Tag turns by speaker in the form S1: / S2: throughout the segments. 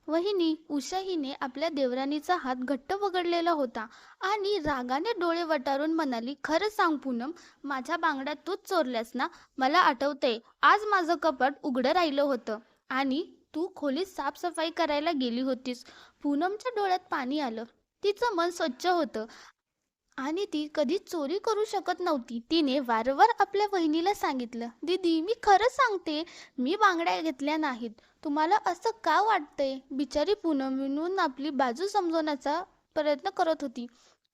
S1: वहिनी उषा हिने आपल्या देवरानीचा हात घट्ट पकडलेला होता आणि रागाने डोळे वटारून म्हणाली, खरं सांग पूनम, माझ्या बांगड्या तूच चोरल्यास ना? मला आठवतंय, आज माझं कपाट उघडं राहिलं होतं आणि तू खोलीत साफसफाई करायला गेली होतीस. पूनमच्या डोळ्यात पाणी आलं. तिचं मन स्वच्छ होतं आणि ती कधीच चोरी करू शकत नव्हती. तिने वारंवार आपल्या वहिनीला सांगितलं, दीदी मी खरं सांगते, मी बांगड्या घेतल्या नाहीत. तुम्हाला असं का वाटतंय? बिचारी पूनम विनून आपली बाजू समजवण्याचा प्रयत्न करत होती.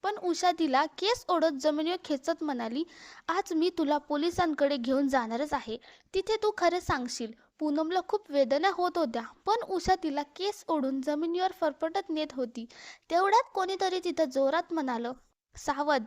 S1: पण उषा तिला केस ओढत जमिनीवर खेचत म्हणाली, आज मी तुला पोलिसांकडे घेऊन जाणारच आहे. तिथे तू खरं सांगशील. पूनमला खूप वेदना होत होत्या, पण उषा तिला केस ओढून जमिनीवर फरफटत नेत होती. तेवढ्यात कोणीतरी तिथं जोरात म्हणालं, सावध,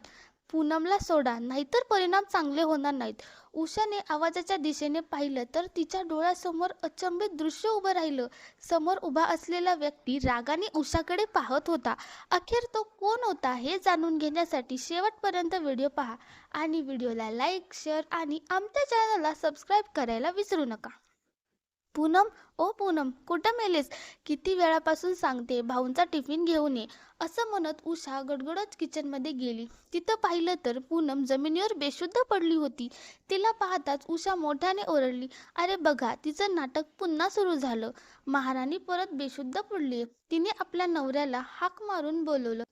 S1: पूनमला सोडा, नाहीतर परिणाम चांगले होणार नाहीत. उषाने आवाजाच्या दिशेने पाहिलं तर तिच्या डोळ्यासमोर अचंबित दृश्य उभं राहिलं. समोर उभा असलेला व्यक्ती रागाने उषाकडे पाहत होता. अखेर तो कोण होता हे जाणून घेण्यासाठी शेवटपर्यंत व्हिडिओ पहा आणि व्हिडिओला लाईक, शेअर आणि आमच्या चॅनलला सबस्क्राईब करायला विसरू नका. पूनम, ओ पूनम, कुठं मेलीस? किती वेळापासून सांगते, भाऊंचा टिफिन घेऊन ये. असं म्हणत उषा गडगडत किचनमध्ये गेली. तिथं पाहिलं तर पूनम जमिनीवर बेशुद्ध पडली होती. तिला पाहताच उषा मोठ्याने ओरडली, अरे बघा, तिचं नाटक पुन्हा सुरू झालं. महाराणी परत बेशुद्ध पडली. तिने आपल्या नवऱ्याला हाक मारून बोलवलं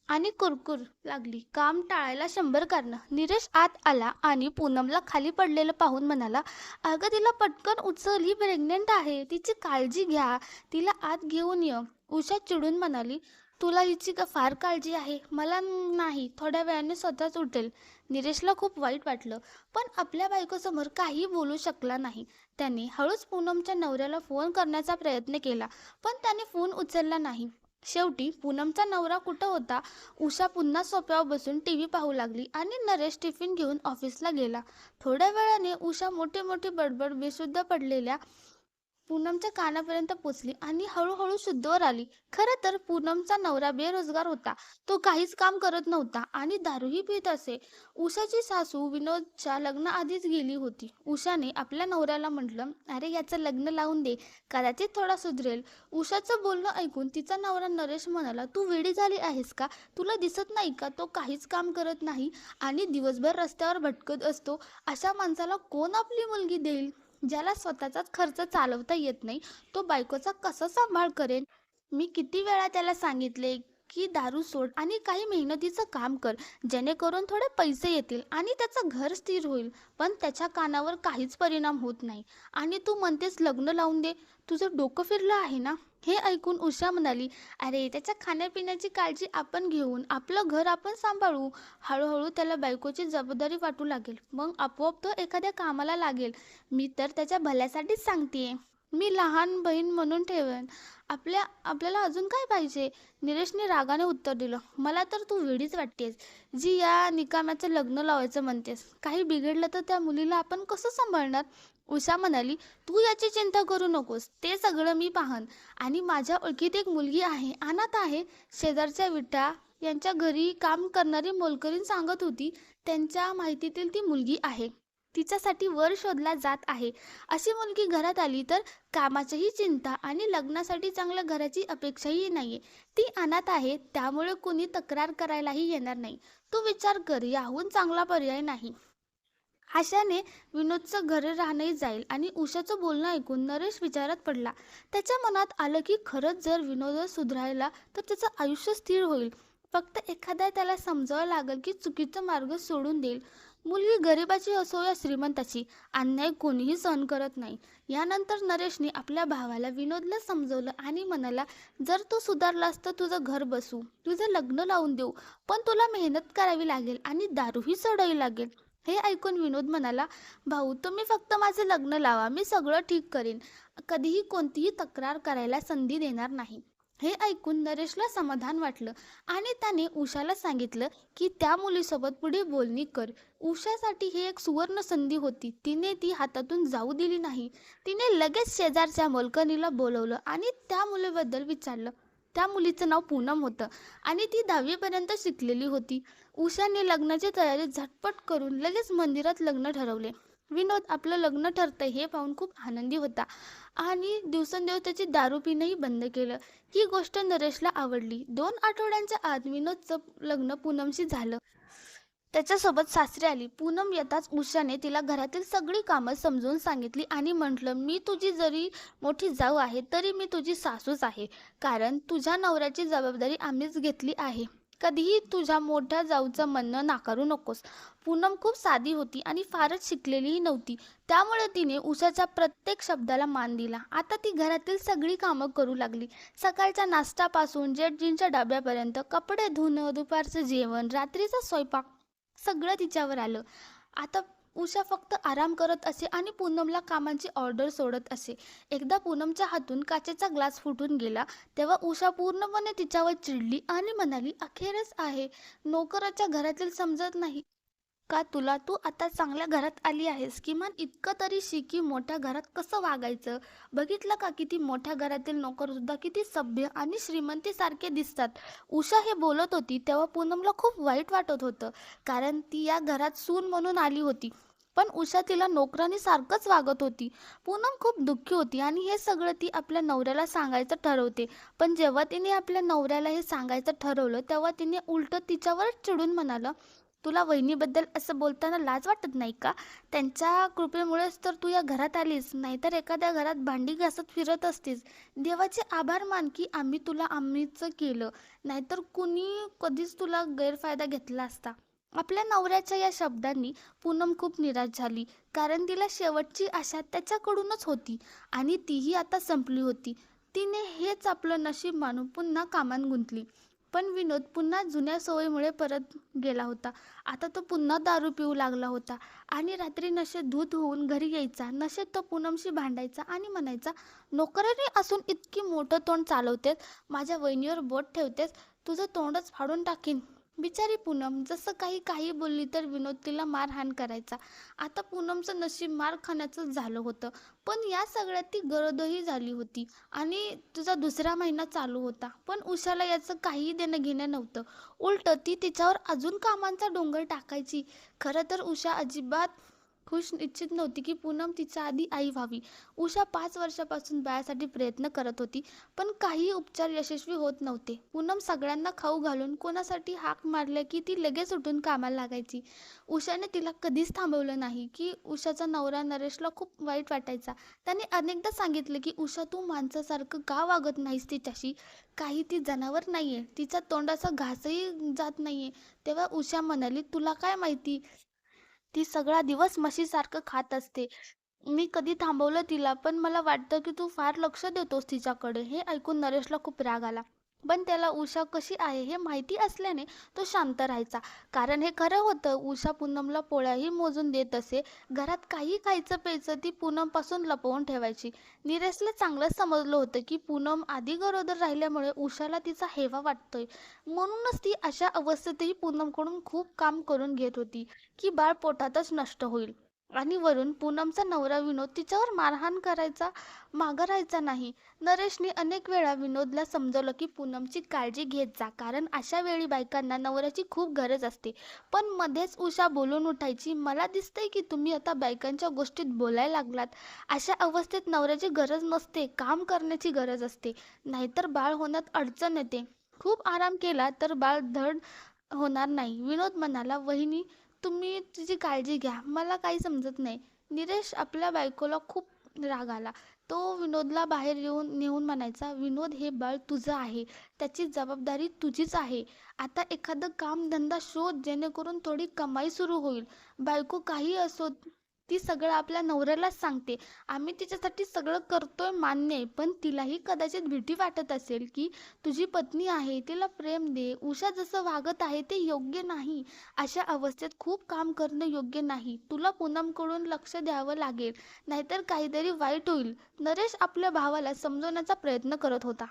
S1: आणि कुरकुर लागली. काम टाळायला 100 कारणं. नीरज आत आला आणि पूनमला खाली पडलेलं पाहून म्हणाला, अगं तिला पटकन उचल, ही प्रेग्नेंट आहे, तिची काळजी घ्या, तिला आत घेऊन ये. उषा चिडून म्हणाली, तुला हिची का फार काळजी आहे? मला नाही, थोड्या वेळाने स्वतःच उठेल. नीरजला खूप वाईट वाटलं, पण आपल्या बायकोसमोर काही बोलू शकला नाही. त्याने हळूच पूनमच्या नवऱ्याला फोन करण्याचा प्रयत्न केला, पण त्याने फोन उचलला नाही. शेवटी पूनमचा नवरा कुठं होता? उषा पुन्हा सोफ्यावर बसून टीव्ही पाहू लागली आणि नरेश टिफिन घेऊन ऑफिसला गेला. थोड्या वेळाने उषा मोठी मोठी बडबड बेशुद्ध पडलेल्या पूनमच्या कानापर्यंत पोचली आणि हळूहळू शुद्धवर आली. खरं तर पूनमचा नवरा बेरोजगार होता. तो काहीच काम करत नव्हता आणि दारूही पित असे. उषाची सासू विनोदच्या लग्नाआधीच गेली होती. उषाने आपल्या नवऱ्याला म्हटलं, अरे याचं लग्न लावून दे, कदाचित थोडा सुधरेल. उषाचं बोलणं ऐकून तिचा नवरा नरेश म्हणाला, तू वेडी झाली आहेस का? तुला दिसत नाही का तो काहीच काम करत नाही आणि दिवसभर रस्त्यावर भटकत असतो? अशा माणसाला कोण आपली मुलगी देईल? ज्याला स्वतःचाच खर्च चालवता येत नाही, तो बायकोचा कसा सांभाळ करेल? मी किती वेळा त्याला सांगितले की दारू सोड आणि काही मेहनतीचं काम कर, जेणेकरून थोडे पैसे येतील आणि त्याचं घर स्थिर होईल. पण त्याच्या कानावर काहीच परिणाम होत नाही आणि तू म्हणतेस लग्न लावून दे. तुझं डोकं फिरलं आहे ना? हे ऐकून उषा म्हणाली, अरे त्याच्या खाण्यापिण्याची काळजी आपण घेऊन आपलं घर आपण सांभाळू. हळूहळू त्याला बायकोची जबाबदारी वाटू लागेल, मग आपोआप तो एखाद्या कामाला लागेल. मी तर त्याच्या भल्यासाठीच सांगतेय. मी लहान बहीण म्हणून ठेवेन. आपल्याला अजून काय पाहिजे? निलेशने रागाने उत्तर दिलं, मला तर तू वेडीच वाटतेस, जी या निकाम्याचं लग्न लावायचं म्हणतेस. काही बिघडलं तर त्या मुलीला आपण कसं सांभाळणार? उषा म्हणाली, तू याची चिंता करू नकोस, ते सगळं मी पाहन. आणि माझ्या ओळखीत एक मुलगी आहे, अनाथ आहे. शेजारच्या विटा यांच्या घरी काम करणारी मोलकरीण सांगत होती, त्यांच्या माहितीतील ती मुलगी आहे. तिच्यासाठी वर शोधला जात आहे. अशी मुलगी घरात आली तर कामाचीही चिंता आणि लग्नासाठी चांगल्या घराची अपेक्षाही नाहीये. ती अनाथ आहे, त्यामुळे कुणी तक्रार करायलाही येणार नाही. तू विचार कर, याहून चांगला पर्याय नाही. आशाने विनोदचं घर राहणंही जाईल. आणि उषाचं बोलणं ऐकून नरेश विचारात पडला. त्याच्या मनात आलं की खरंच जर विनोद सुधारला तर त्याचं आयुष्य स्थिर होईल. फक्त एखाद्या त्याला समजावं लागेल की चुकीचा मार्ग सोडून देईल. मुलगी गरिबाची असो या श्रीमंताची, अन्याय कोणीही सहन करत नाही. यानंतर नरेशने आपल्या भावाला विनोदला समजवलं आणि म्हणाला, जर तू सुधारलास तर तुझं घर बसू, तुझं लग्न लावून देऊ, पण तुला मेहनत करावी लागेल आणि दारूही सोडावी लागेल. हे ऐकून विनोद म्हणाला, भाऊ तुम्ही फक्त माझे लग्न लावा, मी सगळं ठीक करीन, कधीही कोणतीही तक्रार करायला संधी देणार नाही. हे ऐकून नरेशला समाधान वाटलं आणि त्याने उषाला सांगितलं की त्या मुलीसोबत पुढे बोलणी कर. उषासाठी ही एक सुवर्ण संधी होती. तिने ती हातातून जाऊ दिली नाही. तिने लगेच शेजारच्या मोलकरणीला बोलवलं आणि त्या मुलीबद्दल विचारलं. त्या मुलीचं नाव पूनम होतं आणि ती 10वी पर्यंत शिकलेली होती. उषाने लग्नाची तयारी झटपट करून लगेच मंदिरात लग्न ठरवले. विनोद आपलं लग्न ठरतंय हे पाहून खूप आनंदी होता आणि दिवसेंदिवस त्याची दारू पिणंही बंद केलं. ही गोष्ट नरेशला आवडली. 2 आठवड्यांच्या आत विनोदचं लग्न पूनमशी झालं. त्याच्यासोबत सासरी आली. पूनम येताच उषाने तिला घरातील सगळी कामं समजून सांगितली आणि म्हटलं, "मी तुझी जरी मोठी जाऊ आहे, तरी मी तुझी सासूच आहे. कारण तुझ्या नवऱ्याची जबाबदारी आम्हीच घेतली आहे. कधीही तुझ्या मोठ्या जाऊचं म्हणणं नाकारू नकोस." पूनम खूप साधी होती आणि फारच शिकलेलीही नव्हती. त्यामुळे तिने उषाच्या प्रत्येक शब्दाला मान दिला. आता ती घरातील सगळी कामं करू लागली. सकाळच्या नाश्त्यापासून जेठजींच्या डब्यापर्यंत, कपडे धुणं, दुपारचं जेवण, रात्रीचा स्वयंपाक सगळं तिच्यावर आलं. आता उषा फक्त आराम करत असे आणि पूनमला कामांची ऑर्डर सोडत असे. एकदा पूनमच्या हातून काचेचा ग्लास फुटून गेला, तेव्हा उषा पूर्णपणे तिच्यावर चिडली आणि म्हणाली, "अखेरच आहे. नोकराच्या घरातील समजत नाही का तुला? तू आता चांगल्या घरात आली आहेस. किमान इतकं तरी शिक की मोठ्या घरात कसं वागायचं. बघितलं का किती मोठ्या घरातील नोकरसुद्धा किती सभ्य आणि श्रीमंतीसारखे दिसतात." उषा हे बोलत होती तेव्हा पूनमला खूप वाईट वाटत होतं. कारण ती या घरात सून म्हणून आली होती. पण उषा तिला नोकरानीसारखंच वागत होती. पूनम खूप दुःखी होती आणि हे सगळं ती आपल्या नवऱ्याला सांगायचं ठरवते. पण जेव्हा तिने आपल्या नवऱ्याला हे सांगायचं ठरवलं तेव्हा तिने उलटं तिच्यावरच चिडून म्हणालं, "तुला वहिनीबद्दल असं बोलताना लाज वाटत नाही का? त्यांच्या कृपेमुळेच तर तू या घरात आलीस, नाहीतर एखाद्या घरात भांडी घासत फिरत असतीस. देवाचे आभार मान की आम्ही तुला आम्हीच केलं, नाहीतर कुणी कधीच तुला गैरफायदा घेतला असता." आपल्या नवऱ्याच्या या शब्दांनी पूनम खूप निराश झाली. कारण तिला शेवटची आशा त्याच्याकडूनच होती आणि तीही आता संपली होती. तिने हेच आपलं नशीब मानून पुन्हा कामात गुंतली. पण विनोद पुन्हा जुन्या सवयीमुळे परत गेला होता. आता तो पुन्हा दारू पिऊ लागला होता आणि रात्री नशेत धूत होऊन घरी यायचा. नशेत तो पूनमशी भांडायचा आणि म्हणायचा, "नोकरानी असून इतकी मोठं तोंड चालवतेस, माझ्या वहिनीवर बोट ठेवतेस, तुझं तोंडच फाडून टाकीन." बिचारी पूनम जसं काही काही बोलली तर विनोद तिला मारहाण करायचा. आता पूनमचं नशीब मार खाण्याचंच झालं होतं. पण या सगळ्यात ती गरोदरही झाली होती आणि तुझा दुसरा महिना चालू होता. पण उषाला याचं काहीही देणं घेणं नव्हतं. उलटं ती तिच्यावर अजून कामांचा डोंगर टाकायची. खरं तर उषा अजिबात खुश इच्छित नव्हती की पूनम तिच्या आधी आई व्हावी. उषा 5 वर्षापासून बाळासाठी प्रयत्न करत होती, पण काही उपचार यशस्वी होत नव्हते. पूनम सगळ्यांना खाऊ घालून कोणासाठी हाक मारल्या की ती लगेच उठून कामाला लागायची. उषाने तिला कधीच थांबवलं नाही की उषाचा नवरा नरेशला खूप वाईट वाटायचा. त्याने अनेकदा सांगितलं की उषा, तू माणसासारखं का वागत नाहीस तिच्याशी? काही ती जनावर नाहीये, तिच्या तोंडाचा घासही जात नाहीये. तेव्हा उषा म्हणाली, "तुला काय माहिती? ती सगळा दिवस म्हशीसारखं खात असते. मी कधी थांबवलं तिला, पण मला वाटतं की तू फार लक्ष देतोस तिच्याकडे." हे ऐकून नरेशला खूप राग आला. पण त्याला उषा कशी आहे हे माहिती असल्याने तो शांत राहायचा. कारण हे खरं होतं, उषा पूनमला पोळ्याही मोजून देत असे. घरात काही खायचं प्यायचं ती पूनमपासून लपवून ठेवायची. नीरजला चांगलंच समजलं होतं की पूनम आधी गरोदर राहिल्यामुळे उषाला तिचा हेवा वाटतोय. म्हणूनच ती अशा अवस्थेतही पूनमकडून खूप काम करून घेत होती की बाळ पोटातच नष्ट होईल. आणि वरून पूनमचा नवरा विनोद तिच्यावर मारहाण करायचा, मागं राहायचा नाही. नरेशने अनेक वेळा विनोदला समजवलं की पूनमची काळजी घेत जा, कारण अशा वेळी बायकांना नवऱ्याची खूप गरज असते. पण मध्येच उषा बोलून उठायची, "मला दिसतंय की तुम्ही आता बायकांच्या गोष्टीत बोलायला लागलात. अशा अवस्थेत नवऱ्याची गरज नसते, काम करण्याची गरज असते. नाहीतर बाळ होण्यात अडचण येते. खूप आराम केला तर बाळ धड होणार नाही." विनोद म्हणाला, "वहिनी, तुम्ही तिची काळजी घ्या. मला काही समजत नाही." निरेश आपल्या बायकोला खूप राग आला. तो विनोदला बाहेर नेऊन म्हणायचा, "विनोद, हे बाळ तुझं आहे. त्याची जबाबदारी तुझीच आहे. आता एखादं कामधंदा शोध जेणेकरून थोडी कमाई सुरू होईल. बायको काही असो, ती सगळं आपल्या नवऱ्यालाच सांगते. आम्ही तिच्यासाठी सगळं करतोय मान्य आहे, पण तिलाही कदाचित भीती वाटत असेल की तुझी पत्नी आहे, तिला प्रेम दे. उषा जसं वागत आहे ते योग्य नाही. अशा अवस्थेत खूप काम करणं योग्य नाही. तुला पूनमकडून लक्ष द्यावं लागेल, नाहीतर काहीतरी वाईट होईल." नरेश आपल्या भावाला समजवण्याचा प्रयत्न करत होता.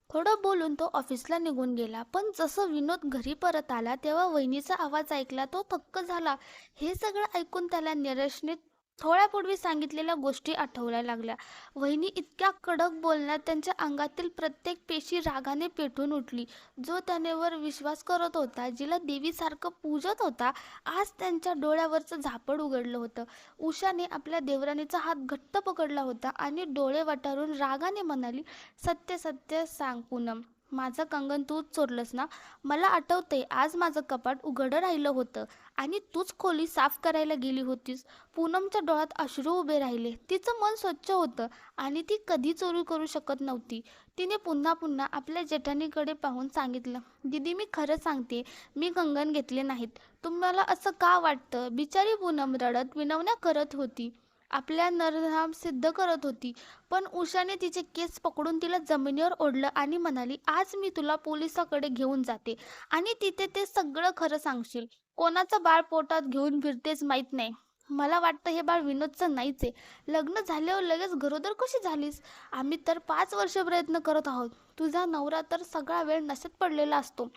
S1: थोडं बोलून तो ऑफिसला निघून गेला. पण जसं विनोद घरी परत आला तेव्हा वहिनीचा आवाज ऐकला. तो थक्क झाला. हे सगळं ऐकून त्याला नरेशने थोड्यापूर्वी सांगितलेल्या गोष्टी आठवल्या लागल्या. वहिनी इतक्या कडक बोलण्यात त्यांच्या अंगातील प्रत्येक पेशी रागाने पेटून उठली. जो त्यानेवर विश्वास करत होता, जिला देवीसारखं पूजत होता, आज त्यांच्या डोळ्यावरचं झापड उघडलं होतं. उषाने आपल्या देवरानीचा हात घट्ट पकडला होता आणि डोळे वटारून रागाने म्हणाली, "सत्य सत्य सांग पूनम, माझं कंगन तूच चोरलंस ना? मला आठवतंय, आज माझं कपाट उघडं राहिलं होतं आणि तूच खोली साफ करायला गेली होतीस." पूनमच्या डोळ्यात अश्रू उभे राहिले. तिचं मन स्वच्छ होतं आणि ती कधी चोरी करू शकत नव्हती. तिने पुन्हा पुन्हा आपल्या जेठानीकडे पाहून सांगितलं, "दीदी, मी खरं सांगते, मी कंगन घेतले नाहीत. तुम्हाला असं का वाटतं?" बिचारी पूनम रडत विनवण्या करत होती. आपल्या नरनाम सिद्ध करत होती. पण उषाने तिचे केस पकडून तिला जमिनीवर ओढलं आणि म्हणाली, "आज मी तुला पोलिसाकडे घेऊन जाते आणि तिथे ते सगळं खरं सांगशील. कोणाचं बाळ पोटात घेऊन फिरतेच माहीत नाही. मला वाटतं हे बाळ विनोदचं नाहीच आहे. लग्न झाल्यावर लगेच गरोदर कशी झालीस? आम्ही तर 5 वर्ष प्रयत्न करत आहोत. तुझा नवरा तर सगळा वेळ नशेत पडलेला असतो.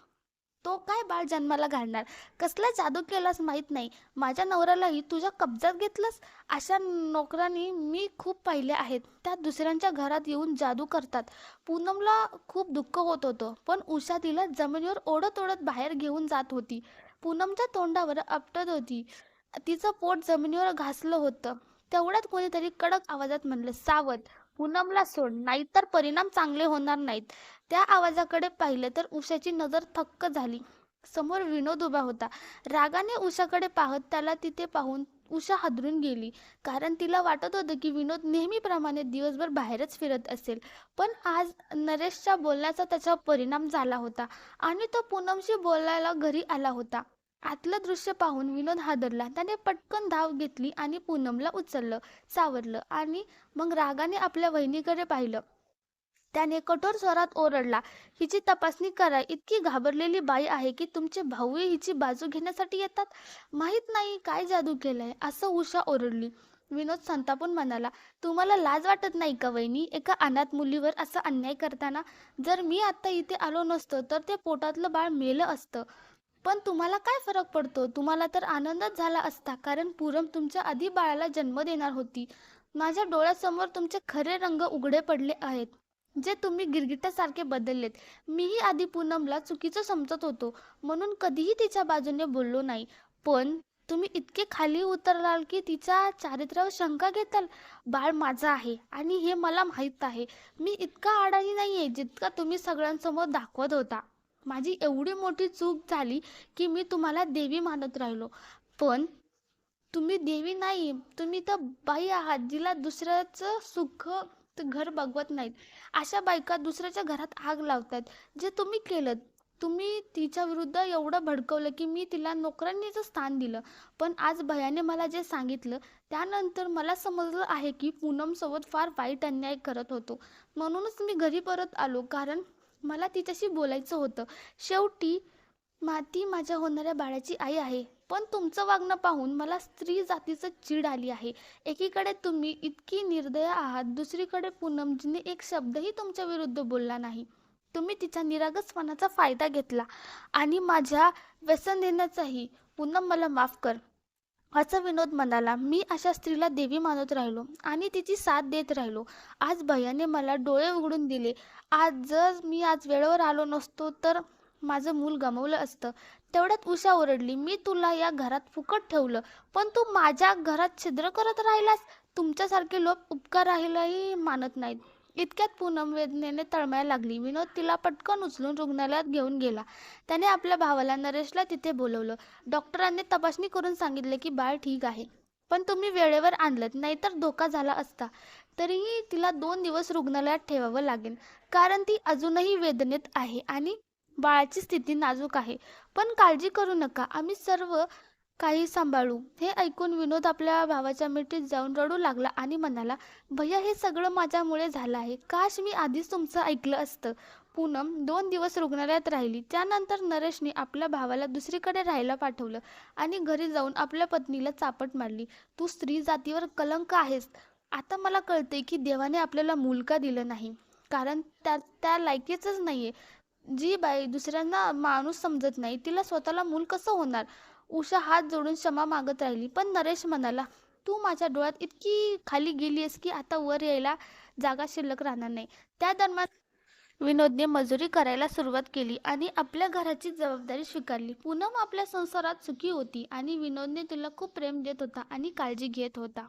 S1: तो काय बाळ जन्माला घालणार? कसला जादू केलास माहीत नाही. माझ्या नवऱ्यालाही तुझ्या कब्जात घेतलंस." अशा नोकरांनी मी खूप पाहिल्या आहेत. त्या दुसऱ्यांच्या घरात येऊन जादू करतात. पूनमला खूप दुःख होत होतं, पण उषा तिला जमिनीवर ओढत ओढत बाहेर घेऊन जात होती. पूनमच्या तोंडावर आपटत होती. तिचं पोट जमिनीवर घासलं होतं. तेवढ्यात कोणीतरी कडक आवाजात म्हणलं, "सावध, पूनमला सोड, नाहीतर परिणाम चांगले होणार नाहीत." त्या आवाजाकडे पाहिलं तर उषाची नजर थक्क झाली. समोर विनोद उभा होता. रागाने उषाकडे पाहत त्याला तिथे पाहून उषा हादरून गेली. कारण तिला वाटत होतं की विनोद नेहमीप्रमाणे दिवसभर बाहेरच फिरत असेल. पण आज नरेशच्या बोलण्याचा त्याच्यावर परिणाम झाला होता आणि तो पूनमशी बोलायला घरी आला होता. आतलं दृश्य पाहून विनोद हादरला. त्याने पटकन धाव घेतली आणि पूनमला उचललं, सावरलं आणि मग रागाने आपल्या वहिनीकडे पाहिलं. त्याने कठोर स्वरात ओरडला, "हिची तपासणी करा. इतकी घाबरलेली बाई आहे की तुमचे भाऊही हिची बाजू घेण्यासाठी येतात. माहीत नाही काय जादू केलंय." असं उषा ओरडली. विनोद संतापून म्हणाला, "तुम्हाला लाज वाटत नाही का वहिनी, एका अनाथ मुलीवर असा अन्याय करताना? जर मी आत्ता इथे आलो नसतो तर ते पोटातलं बाळ मेलं असतं. पण तुम्हाला काय फरक पडतो? तुम्हाला तर आनंदच झाला असता, कारण पूनम तुमच्या आधी बाळाला जन्म देणार होती. माझ्या डोळ्यासमोर तुमचे खरे रंग उघडे पडले आहेत, जे तुम्ही गिरगिटासारखे बदललेत." मीही आधी पूनमला चुकीचं समजत होतो, म्हणून कधीही तिच्या बाजूने बोललो नाही. पण तुम्ही इतके खाली उतरलाल की तिच्या चारित्र्यावर शंका घेताल. बाळ माझं आहे आणि हे मला माहीत आहे. मी इतका अडाणी नाहीये जितका तुम्ही सगळ्यांसमोर दाखवत होता. माझी एवढी मोठी चूक झाली की मी तुम्हाला देवी मानत राहिलो. पण तुम्ही देवी नाही, तुम्ही तर बाई आहात जिला दुसऱ्याचं सुख घर बघवत नाहीत. अशा बायका दुसऱ्याच्या घरात आग लावतात, जे तुम्ही केलं. तुम्ही तिच्या विरुद्ध एवढं भडकवलं की मी तिला नोकरांनीचं स्थान दिलं. पण आज भयाने मला जे सांगितलं त्यानंतर मला समजलं आहे की पूनमसोबत फार वाईट अन्याय करत होतो. म्हणूनच मी घरी परत आलो, कारण मला तिच्याशी बोलायचं होतं. शेवटी ती माझ्या होणाऱ्या बाळाची आई आहे. पण तुमचं वागणं पाहून मला स्त्री जातीचं चीड आली आहे. एकीकडे तुम्ही इतकी निर्दय आहात, दुसरीकडे पूनम जिने एक शब्दही तुमच्या विरुद्ध बोलला नाही. तुम्ही तिच्या निरागसपणाचा फायदा घेतला आणि माझ्या व्यसन देण्याचाही. पूनम, मला माफ कर." असं विनोद म्हणाला. "मी अशा स्त्रीला देवी मानत राहिलो आणि तिची साथ देत राहिलो. आज भैयाने मला डोळे उघडून दिले. जर मी आज वेळेवर आलो नसतो तर माझं मूल गमावलं असतं." तेवढ्यात उषा ओरडली, "मी तुला या घरात फुकट ठेवलं, पण तू माझ्या घरात छिद्र करत राहिलास. तुमच्यासारखे लोक उपकारालाही मानत नाहीत." इतक्यात पूनम वेदनेने तळमळायला लागली. विनोद तिला पटकन उचलून रुग्णालयात घेऊन गेला. त्याने आपल्या भावाला नरेशला तिथे बोलवलं. डॉक्टरांनी तपासणी करून सांगितले की बाळ ठीक आहे. पण तुम्ही वेळेवर आणलंत, नाहीतर धोका झाला असता. तरीही तिला 2 दिवस रुग्णालयात ठेवावं लागेल, कारण ती अजूनही वेदनेत आहे आणि बाळाची स्थिती नाजूक आहे. पण काळजी करू नका, आम्ही सर्व काही सांभाळू." हे ऐकून विनोद आपल्या भावाच्या मिठीत जाऊन रडू लागला आणि म्हणाला, "भैया, हे सगळं माझ्यामुळे झालं आहे. काश मी आधीच तुमचं ऐकलं असतं." पूनम 2 दिवस रुग्णालयात राहिली. त्यानंतर नरेशने आपल्या भावाला दुसरीकडे राहायला पाठवलं आणि घरी जाऊन आपल्या पत्नीला चापट मारली, "तू स्त्री जातीवर कलंक आहेस. आता मला कळते की देवाने आपल्याला मूल का दिलं नाही, कारण त्या त्या लायकीचंच नाहीये. जी बाई दुसऱ्यांना माणूस समजत नाही, तिला स्वतःला मूल कसं होणार?" उषा हात जोडून क्षमा मागत राहिली. पण नरेश म्हणाला, तू माझ्या डोळ्यात इतकी खाली गेली आहेस की आता वर यायला जागा शिल्लक राहणार नाही. त्या दरम्यान विनोदने मजुरी करायला सुरुवात केली आणि आपल्या घराची जबाबदारी स्वीकारली. पूनम आपल्या संसारात सुखी होती आणि विनोदने तिला खूप प्रेम देत होता आणि काळजी घेत होता.